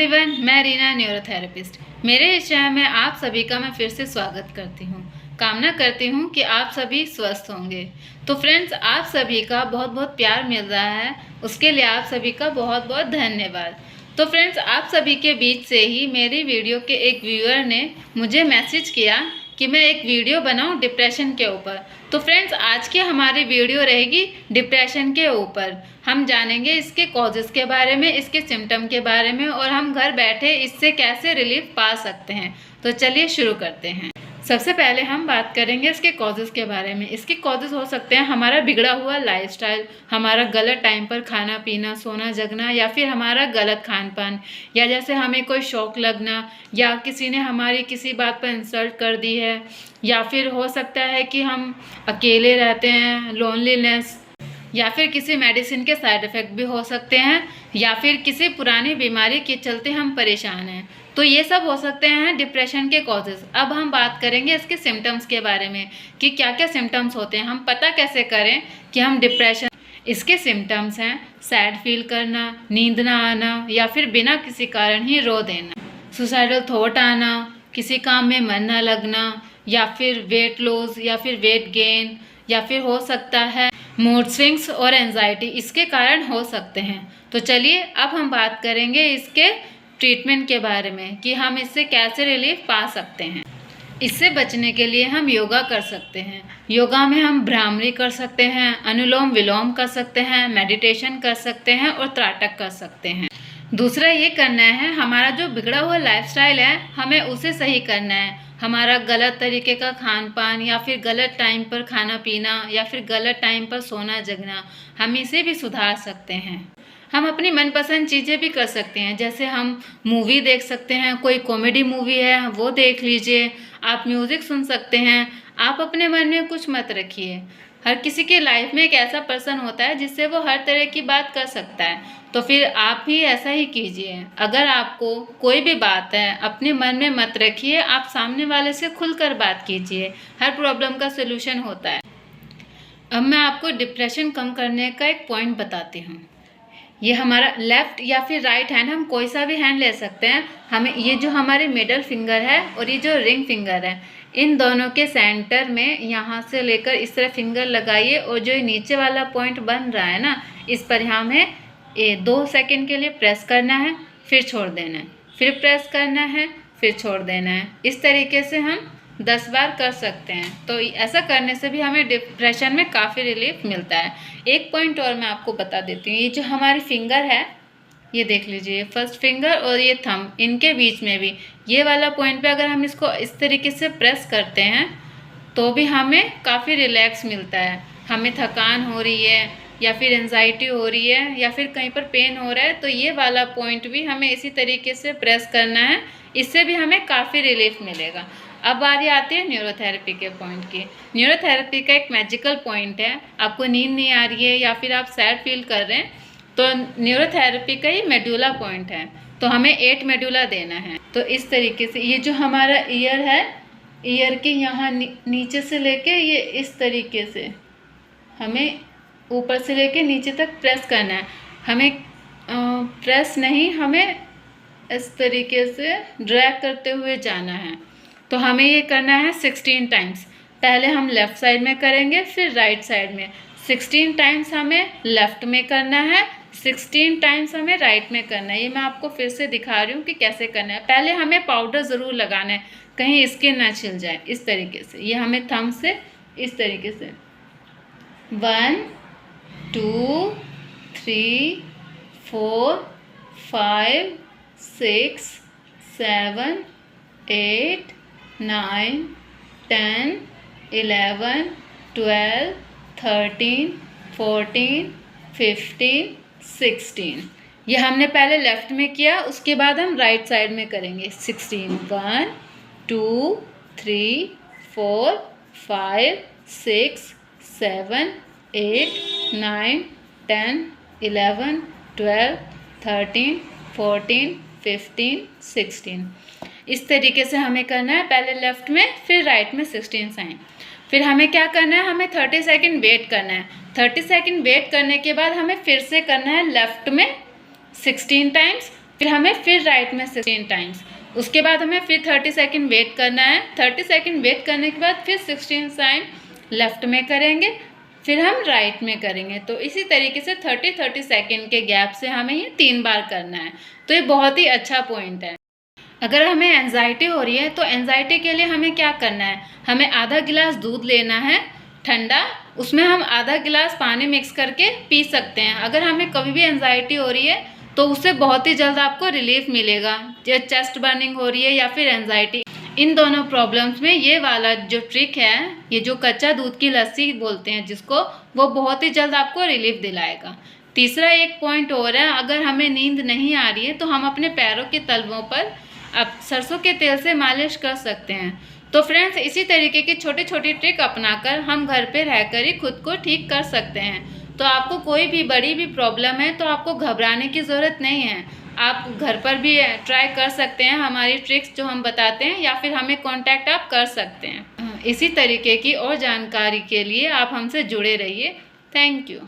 Everyone, मैं Reena neurotherapist. मेरे इस चैनल में आप सभी का मैं फिर से स्वागत करती हूँ। कामना करती हूँ कि आप सभी स्वस्थ होंगे। तो फ्रेंड्स, आप सभी का बहुत बहुत प्यार मिल रहा है, उसके लिए आप सभी का बहुत बहुत धन्यवाद। तो फ्रेंड्स, आप सभी के बीच से ही मेरी वीडियो के एक व्यूअर ने मुझे मैसेज किया कि मैं एक वीडियो बनाऊं डिप्रेशन के ऊपर। तो फ्रेंड्स, आज की हमारी वीडियो रहेगी डिप्रेशन के ऊपर। हम जानेंगे इसके कॉजेज़ के बारे में, इसके सिम्टम के बारे में, और हम घर बैठे इससे कैसे रिलीफ पा सकते हैं। तो चलिए शुरू करते हैं। सबसे पहले हम बात करेंगे इसके कॉजेज़ के बारे में। इसके कॉजेज़ हो सकते हैं हमारा बिगड़ा हुआ लाइफस्टाइल, हमारा गलत टाइम पर खाना पीना, सोना जगना, या फिर हमारा गलत खान पान, या जैसे हमें कोई शौक लगना, या किसी ने हमारी किसी बात पर इंसल्ट कर दी है, या फिर हो सकता है कि हम अकेले रहते हैं, लोनलीनेस, या फिर किसी मेडिसिन के साइड इफ़ेक्ट भी हो सकते हैं, या फिर किसी पुरानी बीमारी के चलते हम परेशान हैं। तो ये सब हो सकते हैं डिप्रेशन के कॉजेज़। अब हम बात करेंगे इसके सिम्टम्स के बारे में कि क्या क्या सिम्टम्स होते हैं, हम पता कैसे करें कि हम डिप्रेशन। इसके सिम्टम्स हैं सैड फील करना, नींद ना आना, या फिर बिना किसी कारण ही रो देना, सुसाइडल थॉट आना, किसी काम में मन ना लगना, या फिर वेट लॉस या फिर वेट गेन, या फिर हो सकता है मूड स्विंग्स और एंजाइटी, इसके कारण हो सकते हैं। तो चलिए अब हम बात करेंगे इसके ट्रीटमेंट के बारे में कि हम इससे कैसे रिलीफ पा सकते हैं। इससे बचने के लिए हम योगा कर सकते हैं। योगा में हम भ्रामरी कर सकते हैं, अनुलोम विलोम कर सकते हैं, मेडिटेशन कर सकते हैं और त्राटक कर सकते हैं। दूसरा ये करना है, हमारा जो बिगड़ा हुआ लाइफस्टाइल है हमें उसे सही करना है। हमारा गलत तरीके का खान पान, या फिर गलत टाइम पर खाना पीना, या फिर गलत टाइम पर सोना जगना, हम इसे भी सुधार सकते हैं। हम अपनी मनपसंद चीज़ें भी कर सकते हैं, जैसे हम मूवी देख सकते हैं, कोई कॉमेडी मूवी है वो देख लीजिए, आप म्यूज़िक सुन सकते हैं। आप अपने मन में कुछ मत रखिए। हर किसी के लाइफ में एक ऐसा पर्सन होता है जिससे वो हर तरह की बात कर सकता है, तो फिर आप भी ऐसा ही कीजिए। अगर आपको कोई भी बात है अपने मन में मत रखिए, आप सामने वाले से खुलकर बात कीजिए। हर प्रॉब्लम का सलूशन होता है। अब मैं आपको डिप्रेशन कम करने का एक पॉइंट बताती हूँ। ये हमारा लेफ्ट या फिर राइट हैंड, हम कोई सा भी हैंड ले सकते हैं। हमें ये जो हमारे मिडल फिंगर है और ये जो रिंग फिंगर है, इन दोनों के सेंटर में यहाँ से लेकर इस तरह फिंगर लगाइए, और जो नीचे वाला पॉइंट बन रहा है ना, इस पर हमें 2 सेकंड के लिए प्रेस करना है, फिर छोड़ देना है, फिर प्रेस करना है, फिर छोड़ देना है। इस तरीके से हम 10 बार कर सकते हैं। तो ऐसा करने से भी हमें डिप्रेशन में काफ़ी रिलीफ मिलता है। एक पॉइंट और मैं आपको बता देती हूँ। ये जो हमारी फिंगर है, ये देख लीजिए, फर्स्ट फिंगर और ये थंब, इनके बीच में भी ये वाला पॉइंट पे अगर हम इसको इस तरीके से प्रेस करते हैं तो भी हमें काफ़ी रिलैक्स मिलता है। हमें थकान हो रही है, या फिर एंजाइटी हो रही है, या फिर कहीं पर पेन हो रहा है, तो ये वाला पॉइंट भी हमें इसी तरीके से प्रेस करना है। इससे भी हमें काफ़ी रिलीफ मिलेगा। अब बारी आती है न्यूरोथेरेपी के पॉइंट की। न्यूरोथेरेपी का एक मैजिकल पॉइंट है। आपको नींद नहीं आ रही है, या फिर आप सैड फील कर रहे हैं, तो न्यूरोथेरेपी का ही मेडुला पॉइंट है। तो हमें 8 मेडुला देना है। तो इस तरीके से ये जो हमारा ईयर है, ईयर के यहाँ नीचे से लेके ये इस तरीके से हमें ऊपर से लेके नीचे तक प्रेस करना है। हमें प्रेस नहीं, हमें इस तरीके से ड्रैग करते हुए जाना है। तो हमें ये करना है 16 टाइम्स। पहले हम लेफ़्ट साइड में करेंगे, फिर राइट साइड में। 16 टाइम्स हमें लेफ़्ट में करना है, 16 टाइम्स हमें राइट में करना है। ये मैं आपको फिर से दिखा रही हूँ कि कैसे करना है। पहले हमें पाउडर ज़रूर लगाना है, कहीं स्किन ना छिल जाए। इस तरीके से ये हमें थंब से इस तरीके से 1 2 3 4 5 6 7 8 9 10 11 12 13 14 15 16। ये हमने पहले लेफ़्ट में किया, उसके बाद हम राइट साइड में करेंगे 16। 1 2 3 4 5 6 7 8 9 10 11 12 13 14 15 16। इस तरीके से हमें करना है। पहले लेफ़्ट में, फिर राइट में 16 साइन। फिर हमें क्या करना है, हमें 30 सेकंड वेट करना है। 30 सेकंड वेट करने के बाद हमें फिर से करना है लेफ़्ट में 16 टाइम्स, फिर हमें फिर राइट में 16 टाइम्स। उसके बाद हमें फिर 30 सेकेंड वेट करना है। 30 सेकेंड वेट करने के बाद फिर 16 टाइम लेफ्ट में करेंगे, फिर हम राइट में करेंगे। तो इसी तरीके से 30 सेकेंड के गैप से हमें ये 3 बार करना है। तो ये बहुत ही अच्छा पॉइंट है। अगर हमें एंजाइटी हो रही है तो एंजाइटी के लिए हमें क्या करना है, हमें आधा गिलास दूध लेना है ठंडा, उसमें हम आधा गिलास पानी मिक्स करके पी सकते हैं। अगर हमें कभी भी एंजाइटी हो रही है तो उससे बहुत ही जल्द आपको रिलीफ मिलेगा। जो चेस्ट बर्निंग हो रही है या फिर एंजाइटी, इन दोनों प्रॉब्लम्स में ये वाला जो ट्रिक है, ये जो कच्चा दूध की लस्सी बोलते हैं जिसको, वो बहुत ही जल्द आपको रिलीफ दिलाएगा। तीसरा एक पॉइंट और है, अगर हमें नींद नहीं आ रही है तो हम अपने पैरों के तलवों पर अब सरसों के तेल से मालिश कर सकते हैं। तो फ्रेंड्स, इसी तरीके की छोटी छोटी ट्रिक अपनाकर हम घर पे रहकर ही खुद को ठीक कर सकते हैं। तो आपको कोई भी बड़ी भी प्रॉब्लम है तो आपको घबराने की ज़रूरत नहीं है। आप घर पर भी ट्राई कर सकते हैं हमारी ट्रिक्स जो हम बताते हैं, या फिर हमें कांटेक्ट आप कर सकते हैं। इसी तरीके की और जानकारी के लिए आप हमसे जुड़े रहिए। Thank you.